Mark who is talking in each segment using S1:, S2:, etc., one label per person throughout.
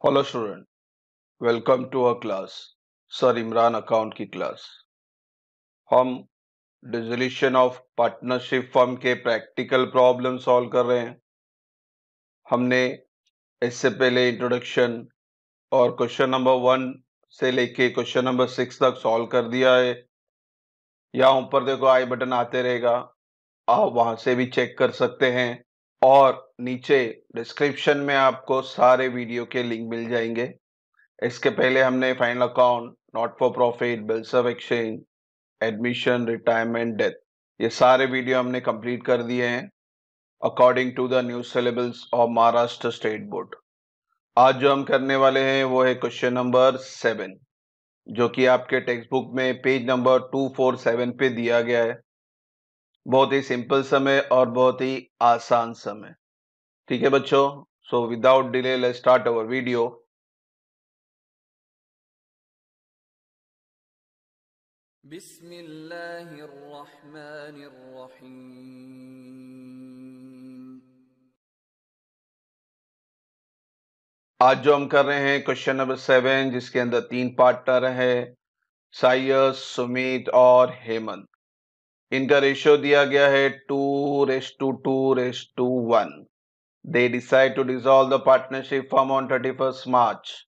S1: Hello student, welcome to our class. Sir Imran account की class. हम dissolution of partnership firm के practical problem solve कर रहे हैं। हमने इससे पहले इंट्रोडक्शन और क्वेश्चन नंबर 1 से लेके क्वेश्चन नंबर 6 तक सॉल्व कर दिया है। यहाँ ऊपर देखो आई बटन आते रहेगा, आप वहां से भी चेक कर सकते हैं और नीचे डिस्क्रिप्शन में आपको सारे वीडियो के लिंक मिल जाएंगे। इसके पहले हमने final account, not for profit, bills of exchange, admission, retirement, death, ये सारे वीडियो हमने कंप्लीट कर दिए हैं according to the new syllabus of Maharashtra state board. आज जो हम करने वाले हैं वो है क्वेश्चन नंबर 7, जो कि आपके टेक्स्ट बुक में पेज नंबर 247 पे दिया गया है। बहुत ही सिंपल समय और बहुत ही आसान समय। ठीक है बच्चों, so without delay let's start our video. आज जो हम कर रहे हैं क्वेश्चन नंबर 7, जिसके अंदर 3 पार्टनर है, सायस, सुमित और हेमंत। इनका रेशियो दिया गया है 2:2:1। They decide to dissolve the partnership form on 31 March.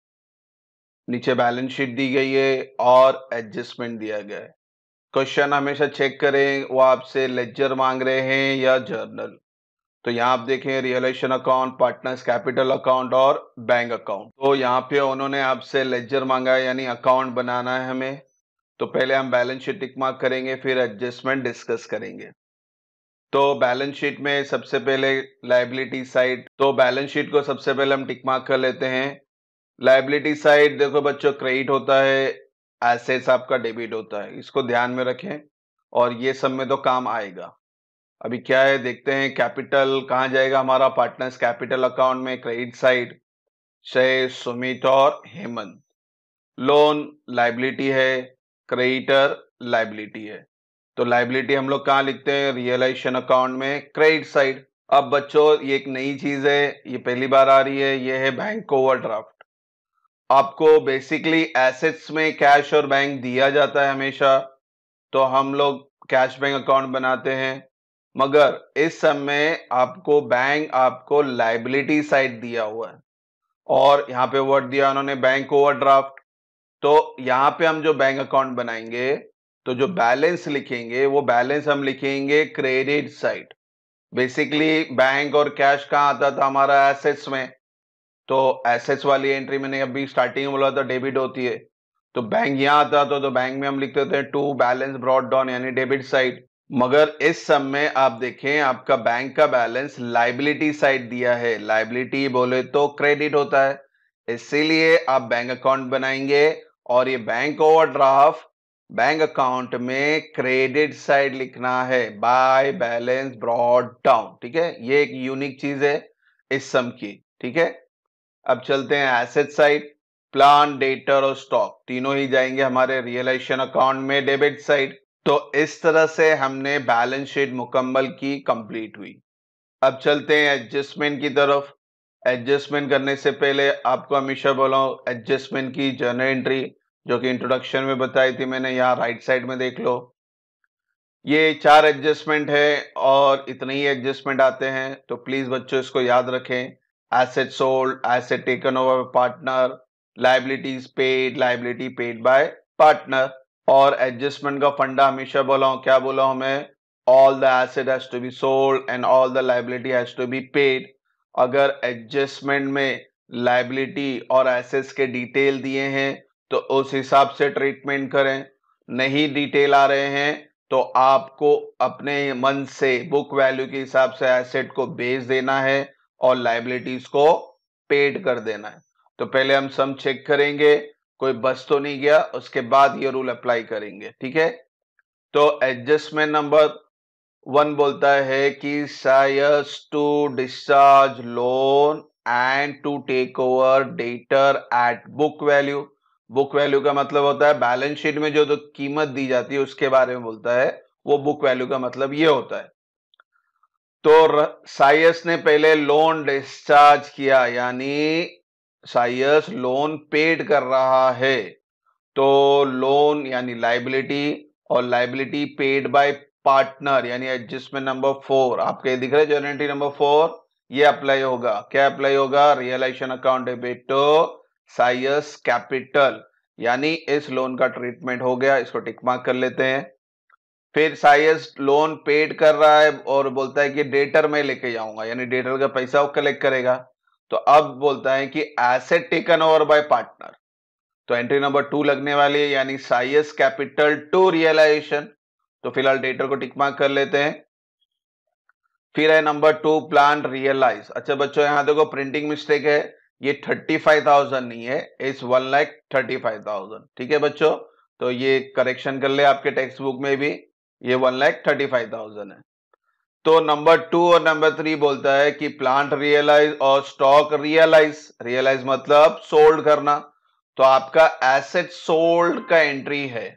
S1: नीचे बैलेंस शीट दी गई है और एडजस्टमेंट दिया गया है। क्वेश्चन हमेशा चेक करें वो आपसे लेजर मांग रहे हैं या जर्नल। तो यहाँ आप देखें realisation account, partners capital account और बैंक अकाउंट। तो यहाँ पे उन्होंने आपसे लेजर मांगा है, यानी अकाउंट बनाना है हमें। तो पहले हम बैलेंस शीट टिक मार्क करेंगे, फिर एडजस्टमेंट डिस्कस करेंगे। तो बैलेंस शीट में सबसे पहले लायबिलिटी साइड, तो बैलेंस शीट को सबसे पहले हम टिक मार्क कर लेते हैं। लायबिलिटी साइड देखो बच्चों, क्रेडिट होता है, एसेट्स आपका डेबिट होता है, इसको ध्यान में रखें और ये सब में तो काम आएगा। अभी क्या है देखते हैं। कैपिटल कहाँ जाएगा हमारा, पार्टनर्स कैपिटल अकाउंट में, क्रेडिट साइड से सुमित और हेमंत। लोन लायबिलिटी है, क्रेडिटर लायबिलिटी है। तो लायबिलिटी हम लोग कहाँ लिखते हैं, रियलाइजेशन अकाउंट में, क्रेडिट साइड। अब बच्चों ये एक नई चीज है, ये पहली बार आ रही है, ये है बैंक ओवरड्राफ्ट। आपको बेसिकली एसेट्स में कैश और बैंक दिया जाता है हमेशा, तो हम लोग कैश बैंक अकाउंट बनाते हैं। मगर इस समय आपको बैंक आपको लायबिलिटी साइड दिया हुआ है और यहाँ पे वर्ड दिया उन्होंने बैंक ओवरड्राफ्ट। तो यहाँ पे हम जो बैंक अकाउंट बनाएंगे, तो जो बैलेंस लिखेंगे वो बैलेंस हम लिखेंगे क्रेडिट साइड। बेसिकली बैंक और कैश कहाँ आता था हमारा, एसेट्स में। तो एसेट्स वाली एंट्री मैंने अभी स्टार्टिंग में बोला था डेबिट होती है, तो बैंक यहाँ आता तो बैंक में हम लिखते थे टू बैलेंस ब्रॉट डाउन, यानी डेबिट साइड। मगर इस समय आप देखें आपका बैंक का बैलेंस लायबिलिटी साइड दिया है। लायबिलिटी बोले तो क्रेडिट होता है, इसीलिए आप बैंक अकाउंट बनाएंगे और ये बैंक ओवरड्राफ्ट बैंक अकाउंट में क्रेडिट साइड लिखना है, बाय बैलेंस ब्रॉट डाउन। ठीक है, ये एक यूनिक चीज है इस सम की। ठीक है, अब चलते हैं एसेट साइड। प्लान, डेटर और स्टॉक तीनों ही जाएंगे हमारे रियलाइजेशन अकाउंट में, डेबिट साइड। तो इस तरह से हमने बैलेंस शीट मुकम्मल की, कंप्लीट हुई। अब चलते हैं एडजस्टमेंट की तरफ। एडजस्टमेंट करने से पहले आपको हमेशा बोला हूं, एडजस्टमेंट की जर्नल एंट्री जो कि इंट्रोडक्शन में बताई थी मैंने, यहाँ राइट साइड में देख लो। ये 4 एडजस्टमेंट है और इतने ही एडजस्टमेंट आते हैं, तो प्लीज बच्चों इसको याद रखें। Asset sold, asset taken over partner, liabilities paid, liability paid by partner. और एडजस्टमेंट का फंडा हमेशा बोला हूं, क्या बोला हूं मैं, all the asset has to be sold and all the liability has to be paid. अगर एडजस्टमेंट में लायबिलिटी और एसेट्स के डिटेल दिए हैं तो उस हिसाब से ट्रीटमेंट करें। नहीं डिटेल आ रहे हैं तो आपको अपने मन से बुक वैल्यू के हिसाब से एसेट को बेच देना है और लायबिलिटीज को पेड कर देना है। तो पहले हम सम चेक करेंगे कोई बच तो नहीं गया, उसके बाद ये रूल अप्लाई करेंगे। ठीक है, तो एडजस्टमेंट नंबर 1 बोलता है कि सायस to discharge loan and to take over debtor at book value. Book value का मतलब होता है बैलेंस शीट में जो कीमत दी जाती है उसके बारे में बोलता है, वो बुक वैल्यू का मतलब ये होता है। तो सायस ने पहले लोन डिस्चार्ज किया, यानी साइयस लोन पेड कर रहा है, तो लोन यानी लाइबिलिटी और लाइबिलिटी पेड बाय पार्टनर यानी एडजस्टमेंट नंबर 4 आपके दिख रहे जो एंट्री नंबर 4 ये अप्लाई होगा। क्या अप्लाई होगा? रियलाइजेशन अकाउंट डेबिट टू साइयस कैपिटल, यानी इस लोन का ट्रीटमेंट हो गया, इसको टिक मार्क कर लेते हैं। फिर साइयस लोन पेड कर रहा है और बोलता है कि डेटर में लेके जाऊंगा, यानी डेटर का पैसा वो कलेक्ट करेगा। तो अब बोलता है कि asset taken over by partner, तो एंट्री नंबर 2 लगने वाली है, यानी साइयस कैपिटल टू रियलाइजेशन। तो फिलहाल डेटर को टिक मार्क कर लेते हैं। फिर है नंबर 2 प्लांट रियलाइज। अच्छा बच्चों यहां देखो प्रिंटिंग मिस्टेक है, ये 35,000 नहीं है, इस 1,35,000। ठीक है बच्चों, तो ये करेक्शन कर ले आपके टेक्स्ट बुक में भी, ये 1,35,000 है। तो नंबर 2 और नंबर 3 बोलता है कि प्लांट रियलाइज और स्टॉक रियलाइज। रियलाइज मतलब सोल्ड करना, तो आपका एसेट सोल्ड का एंट्री है।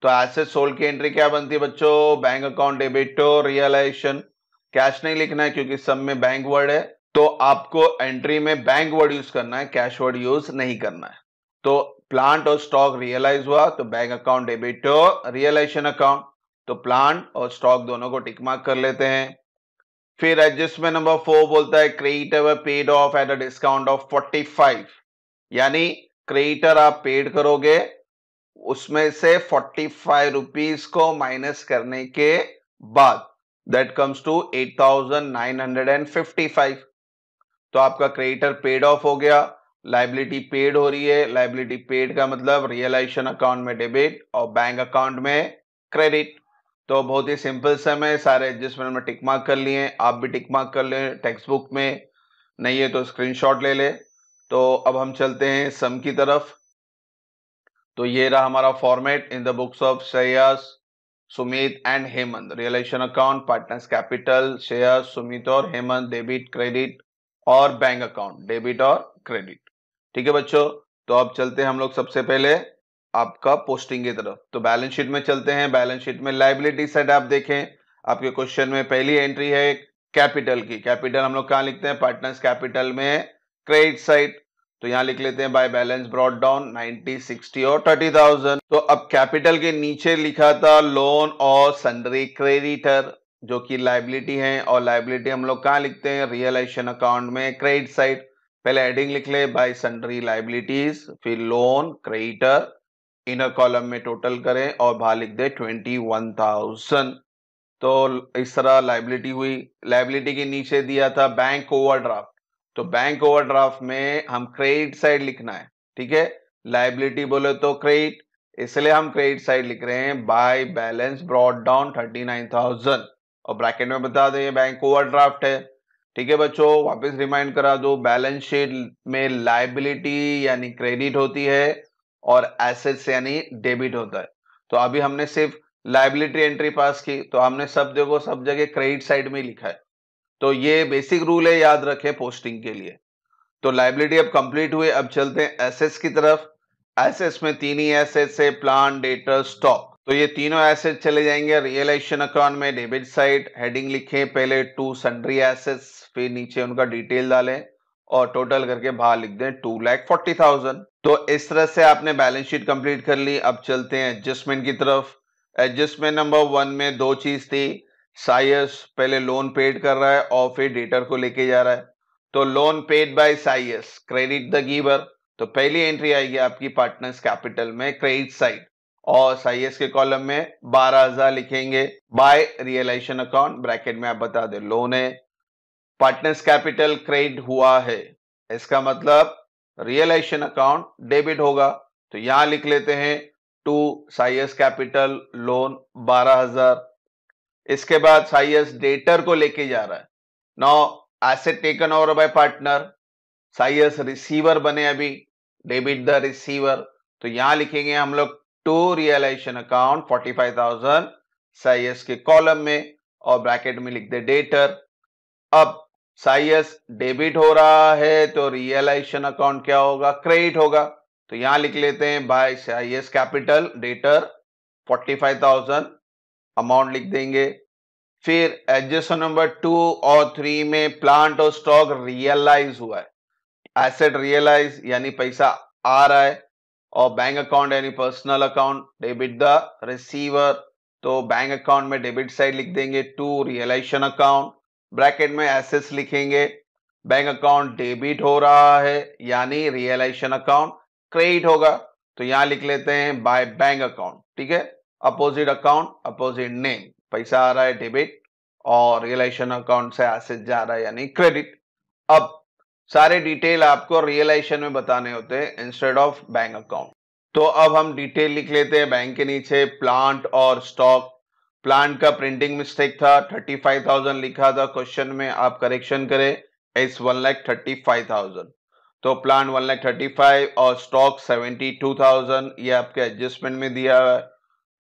S1: तो एसेट सोल्ड की एंट्री क्या बनती है बच्चों? Bank account debit to realisation. Cash नहीं लिखना है क्योंकि सब में बैंक वर्ड है, तो आपको एंट्री में बैंक वर्ड यूज करना है, कैश वर्ड यूज नहीं करना है। तो प्लांट और स्टॉक रियलाइज हुआ तो bank account debit to realisation account, तो प्लांट और स्टॉक दोनों को टिक मार्क कर लेते हैं। फिर एडजस्टमेंट नंबर 4 बोलता है creditor paid off at a discount of 45, यानी क्रेडिटर आप पेड करोगे, उसमें से 45 रुपीज को माइनस करने के बाद दैट कम्स टू 8,955। तो आपका क्रेडिटर पेड ऑफ हो गया, लाइबिलिटी पेड हो रही है। लाइबिलिटी पेड का मतलब रियलाइजेशन अकाउंट में डेबिट और बैंक अकाउंट में क्रेडिट। तो बहुत ही सिंपल सम है, सारे एडजस्टमेंट में टिक मार्क कर लिए, आप भी टिक मार्क कर लें टेक्स्ट बुक में, नहीं है तो स्क्रीनशॉट ले ले। तो अब हम चलते हैं सम की तरफ। तो ये रहा हमारा format in the books of Shreyas, Sumit and Hemant. Realisation account, partners capital, Shreyas, Sumit और हेमंत, डेबिट क्रेडिट, और बैंक अकाउंट डेबिट और क्रेडिट। ठीक है बच्चों, तो अब चलते हैं हम लोग सबसे पहले आपका पोस्टिंग की तरफ। तो बैलेंस शीट में चलते हैं। बैलेंस शीट में लाइबिलिटी साइड आप देखें, आपके क्वेश्चन में पहली एंट्री है कैपिटल की। कैपिटल हम लोग कहाँ लिखते हैं? पार्टनर्स कैपिटल में क्रेडिट साइड, तो यहां लिख लेते हैं बाय बैलेंस ब्रॉट डाउन 90, 60 और 30,000। तो अब कैपिटल के नीचे लिखा था लोन और सन्ड्री क्रेडिटर, जो कि लाइबिलिटी है, और लाइबिलिटी हम लोग कहाँ लिखते हैं? रियलाइजेशन अकाउंट में क्रेडिट साइड। पहले हेडिंग लिख ले बाय सन्ड्री लाइबिलिटीज, फिर लोन क्रेडिटर, इनर कॉलम में टोटल करें और बाहर लिख दे 21,000। तो इस तरह लाइबिलिटी हुई। लाइबिलिटी के नीचे दिया था बैंक ओवरड्राफ्ट, तो बैंक ओवरड्राफ्ट में हम क्रेडिट साइड लिखना है। ठीक है, लाइबिलिटी बोले तो क्रेडिट, इसलिए हम क्रेडिट साइड लिख रहे हैं बाय बैलेंस ब्रॉट डाउन 39,000, और ब्रैकेट में बता दें बैंक ओवरड्राफ्ट है। ठीक है बच्चों, वापस रिमाइंड करा दो, बैलेंस शीट में लाइबिलिटी यानी क्रेडिट होती है और एसेट्स यानी डेबिट होता है। तो अभी हमने सिर्फ लाइबिलिटी एंट्री पास की, तो हमने सब जगह क्रेडिट साइड में लिखा है। तो ये बेसिक रूल है, याद रखें पोस्टिंग के लिए। तो लाइबिलिटी अब कंप्लीट हुए, अब चलते हैं एसेट्स की तरफ। एसेट्स में तीन ही एसेट्स है, प्लांट, डेटर, स्टॉक। तो ये तीनों एसेट चले जाएंगे रियलाइजेशन अकाउंट में डेबिट साइड। हेडिंग लिखें पहले टू सन्ड्री एसेट्स, फिर नीचे उनका डिटेल डालें और टोटल करके बाहर लिख दें 2,40,000। तो इस तरह से आपने बैलेंस शीट कंप्लीट कर ली। अब चलते हैं एडजस्टमेंट की तरफ। एडजस्टमेंट नंबर 1 में दो चीज थी, साइयस पहले लोन पेड कर रहा है और फिर डेटर को लेके जा रहा है। तो लोन पेड बाय साइयस, क्रेडिट द गिवर, तो पहली एंट्री आएगी आपकी पार्टनर्स कैपिटल में क्रेडिट साइड, और साइयस के कॉलम में 12,000 लिखेंगे बाय रियलाइजेशन अकाउंट, ब्रैकेट में आप बता दे लोन है। पार्टनर्स कैपिटल क्रेडिट हुआ है, इसका मतलब रियलाइजेशन अकाउंट डेबिट होगा, तो यहां लिख लेते हैं टू साइयस कैपिटल लोन 12,000। इसके बाद साइयस डेटर को लेके जा रहा है। Now asset taken over by partner, साइयस रिसीवर बने अभी, डेबिट द रिसीवर, तो यहां लिखेंगे हम लोग टू रियलाइजेशन अकाउंट 45,000 साइयस के कॉलम में, और ब्रैकेट में लिख दे डेटर। अब साइयस डेबिट हो रहा है तो रियलाइजेशन अकाउंट क्या होगा? क्रेडिट होगा, तो यहां लिख लेते हैं बाय साइयस कैपिटल डेटर 45,000, अमाउंट लिख देंगे। फिर एडजस्टमेंट नंबर 2 और 3 में प्लांट और स्टॉक रियलाइज हुआ है, एसेट रियलाइज यानी पैसा आ रहा है, और बैंक अकाउंट यानी personal account, debit the receiver, तो बैंक अकाउंट में डेबिट साइड लिख देंगे टू रियलाइजेशन अकाउंट, ब्रैकेट में एसेट्स लिखेंगे, बैंक अकाउंट डेबिट हो रहा है यानी रियलाइजेशन अकाउंट क्रेडिट होगा, तो यहां लिख लेते हैं बाय बैंक अकाउंट, ठीक है। अपोजिट अकाउंट अपोजिट नेम, पैसा आ रहा है डेबिट और रियलाइजेशन अकाउंट से एसेट जा रहा है यानी क्रेडिट। अब सारे डिटेल आपको रियलाइजेशन में बताने होते हैं इंस्टेड ऑफ बैंक अकाउंट। तो अब हम डिटेल लिख लेते हैं बैंक के नीचे, प्लांट और स्टॉक। प्लांट का प्रिंटिंग मिस्टेक था, 35,000 लिखा था क्वेश्चन में, आप करेक्शन करें, इट्स 1,35,000, तो प्लांट 1,35,000 और स्टॉक 72,000, ये आपके एडजस्टमेंट में दिया है।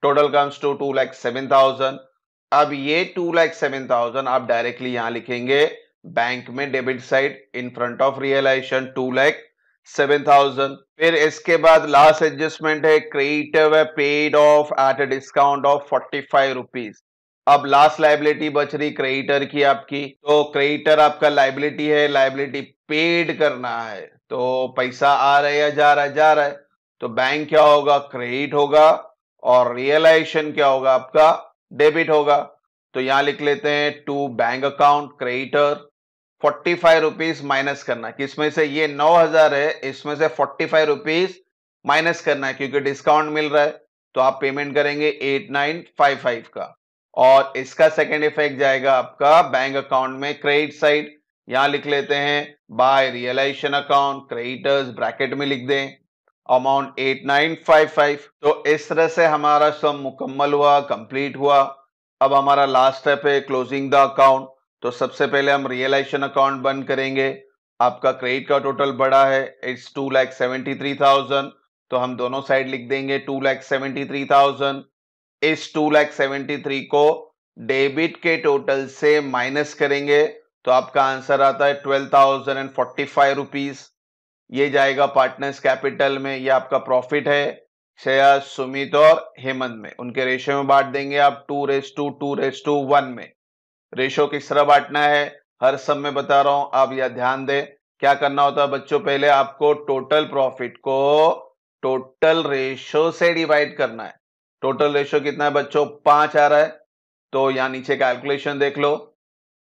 S1: Total comes to 2,07,000। अब ये 2,07,000 आप डायरेक्टली यहां लिखेंगे बैंक में debit side in front of realisation 2,07,000। फिर इसके बाद लास्ट एडजस्टमेंट है creditor paid off at a discount of 45 rupees. अब लास्ट लाइबिलिटी बच रही क्रेडिटर की आपकी, तो क्रेडिटर आपका लाइबिलिटी है, लाइबिलिटी पेड करना है, तो पैसा आ रहा है या जा रहा है, जा रहा है, तो बैंक क्या होगा, क्रेडिट होगा, और रियलाइजेशन क्या होगा आपका, डेबिट होगा। तो यहां लिख लेते हैं to bank account creditor, 45 rupees minus करना है, किसमें से, ये 9,000 है, इसमें से 45 रुपीज माइनस करना है क्योंकि डिस्काउंट मिल रहा है, तो आप पेमेंट करेंगे 8,955 का, और इसका सेकेंड इफेक्ट जाएगा आपका बैंक अकाउंट में क्रेडिट साइड, यहां लिख लेते हैं by realisation account creditors, bracket में लिख दें अमाउंट 8,955। तो इस तरह से हमारा सम मुकम्मल हुआ, कंप्लीट हुआ। अब हमारा लास्ट स्टेप है क्लोजिंग द अकाउंट। तो सबसे पहले हम रियलाइजेशन अकाउंट बंद करेंगे, आपका क्रेडिट का टोटल बड़ा है, इट्स 2,73,000, तो हम दोनों साइड लिख देंगे 2,73,000। इस 2,73,000 को डेबिट के टोटल से माइनस करेंगे तो आपका आंसर आता है 12,045 रुपीज, ये जाएगा पार्टनर्स कैपिटल में, ये आपका प्रॉफिट है। शेयर सुमित और हेमंत में, उनके रेशियो में बांट देंगे आप 2:1 में। रेशो किस तरह बांटना है हर सब में बता रहा हूं, आप यह ध्यान दें। क्या करना होता है बच्चों, पहले आपको टोटल प्रॉफिट को टोटल रेशो से डिवाइड करना है। टोटल रेशो कितना है बच्चों, 5 आ रहा है, तो यहां नीचे कैलकुलेशन देख लो,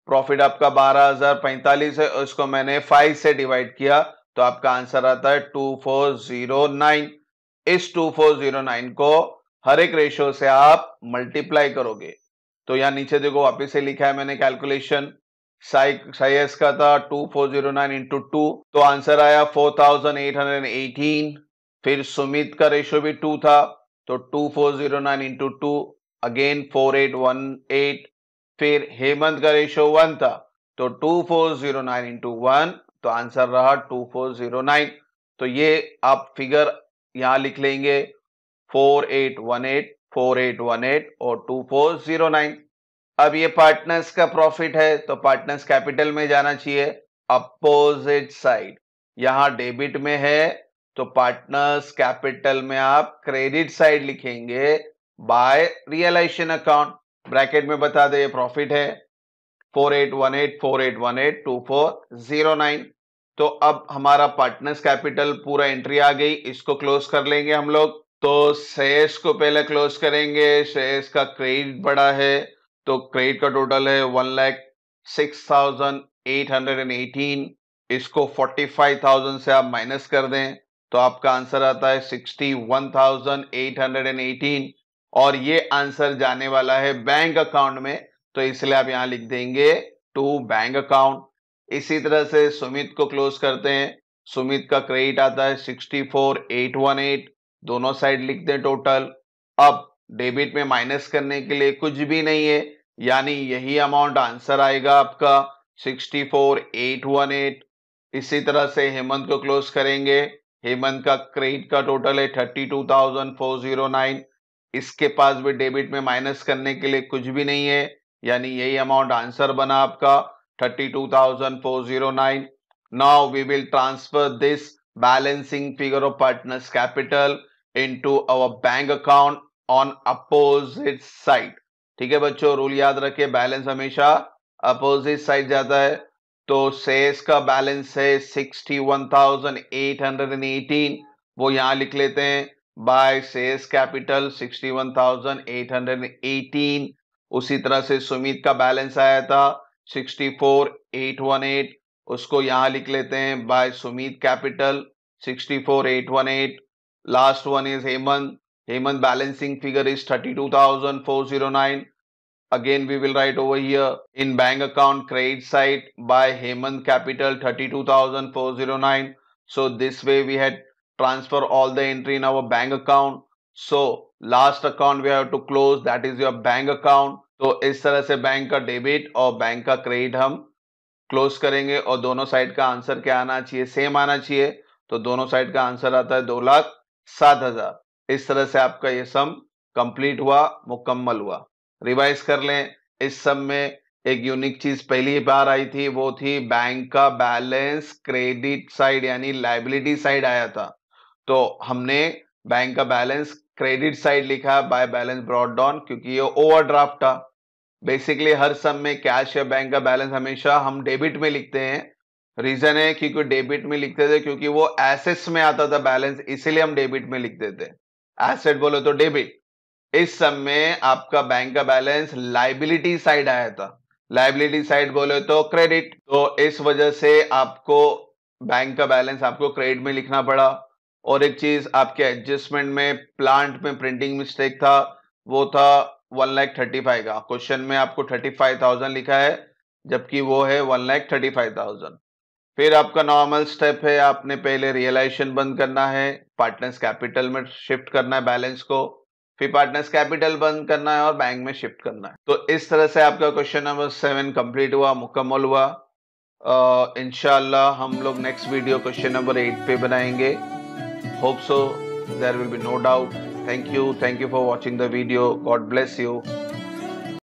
S1: प्रॉफिट आपका 12,045 है, उसको मैंने 5 से डिवाइड किया, तो आपका आंसर आता है 2409। इस 2409 को हर एक रेशो से आप मल्टीप्लाई करोगे, तो यहां नीचे देखो वापिस से लिखा है मैंने कैलकुलेशन, साइस का था 2409 इंटू 2, तो आंसर आया 4,818। फिर सुमित का रेशो भी 2 था, तो 2409 इंटू 2 अगेन 4818। फिर हेमंत का रेशो 1 था, तो 2409 इंटू 1, तो आंसर रहा 2409। तो ये आप फिगर यहां लिख लेंगे 4818, 4818 और 2409। अब ये पार्टनर्स का प्रॉफिट है, तो पार्टनर्स कैपिटल में जाना चाहिए, अपोजिट साइड, यहां डेबिट में है, तो पार्टनर्स कैपिटल में आप क्रेडिट साइड लिखेंगे बाय रियलाइजेशन अकाउंट, ब्रैकेट में बता दे प्रॉफिट है 4818, 4818, 2409। तो अब हमारा पार्टनर्स कैपिटल पूरा एंट्री आ गई, इसको क्लोज कर लेंगे हम लोग। तो शेयर्स को पहले क्लोज करेंगे, शेयर्स का क्रेडिट बड़ा है, तो क्रेडिट का टोटल है 1,06,818, इसको 45,000 से आप माइनस कर दें, तो आपका आंसर आता है 61,818, और ये आंसर जाने वाला है बैंक अकाउंट में, तो इसलिए आप यहां लिख देंगे टू बैंक अकाउंट। इसी तरह से सुमित को क्लोज करते हैं, सुमित का क्रेडिट आता है 64,818, दोनों साइड लिख दें टोटल। अब डेबिट में माइनस करने के लिए कुछ भी नहीं है, यानी यही अमाउंट आंसर आएगा आपका 64,818। इसी तरह से हेमंत को क्लोज करेंगे, हेमंत का क्रेडिट का टोटल है 32,409, इसके पास भी डेबिट में माइनस करने के लिए कुछ भी नहीं है, यानी यही अमाउंट आंसर बना आपका 32,409। Now we will transfer this balancing figure of partners capital into our bank account on opposite side. ठीक है बच्चों, रूल याद रखिए, बैलेंस हमेशा अपोजिट साइड जाता है, तो शेयर्स का बैलेंस है 61,818, वो यहां लिख लेते हैं बाय शेयर्स कैपिटल 61,818। उसी तरह से सुमित का बैलेंस आया था 64,818, उसको यहां लिख लेते हैं by Sumit capital 64,818। Last one is Hemant balancing figure is 32,409। Again, we will write over here in bank account credit side by Hemant Capital 32,409. So this way we had transfer all the entry in our bank account. So last account we have to close, that is your bank account. तो इस तरह से bank का debit और bank का credit हम close करेंगे और दोनों साइड का आंसर क्या आना चाहिए, सेम आना चाहिए। तो दोनों साइड का आंसर आता है 2,07,000। इस तरह से आपका ये सम कंप्लीट हुआ, मुकम्मल हुआ। रिवाइज कर लें, इस सम में एक यूनिक चीज पहली बार आई थी, वो थी बैंक का बैलेंस क्रेडिट साइड यानी लायबिलिटी साइड आया था। तो हमने बैंक का बैलेंस क्रेडिट साइड लिखा बाय बैलेंस ब्रॉट डाउन, क्योंकि ये ओवरड्राफ्ट था। बेसिकली हर सम में कैश या बैंक का बैलेंस हमेशा हम डेबिट में लिखते हैं। रीजन है क्योंकि डेबिट में लिखते थे क्योंकि वो एसेट्स में आता था बैलेंस, इसीलिए हम डेबिट में लिखते थे। एसेट बोले तो डेबिट। इस सम में आपका बैंक का बैलेंस लायबिलिटी साइड आया था, लायबिलिटी साइड बोले तो क्रेडिट। तो इस वजह से आपको बैंक का बैलेंस आपको क्रेडिट में लिखना पड़ा। और एक चीज आपके एडजस्टमेंट में प्लांट में प्रिंटिंग मिस्टेक था, वो था 1,35,000 का। क्वेश्चन में आपको 35,000 लिखा है जबकि वो है 1,35,000। फिर आपका नॉर्मल स्टेप है, आपने पहले रियलाइजेशन बंद करना है, पार्टनर्स कैपिटल में शिफ्ट करना है बैलेंस को, फिर पार्टनर्स कैपिटल बंद करना है और बैंक में शिफ्ट करना है। तो इस तरह से आपका क्वेश्चन नंबर 7 कंप्लीट हुआ, मुकम्मल हुआ। इंशाल्लाह हम लोग नेक्स्ट वीडियो क्वेश्चन नंबर 8 पे बनाएंगे। Hope so, there will be no doubt. Thank you for watching the video. God bless you.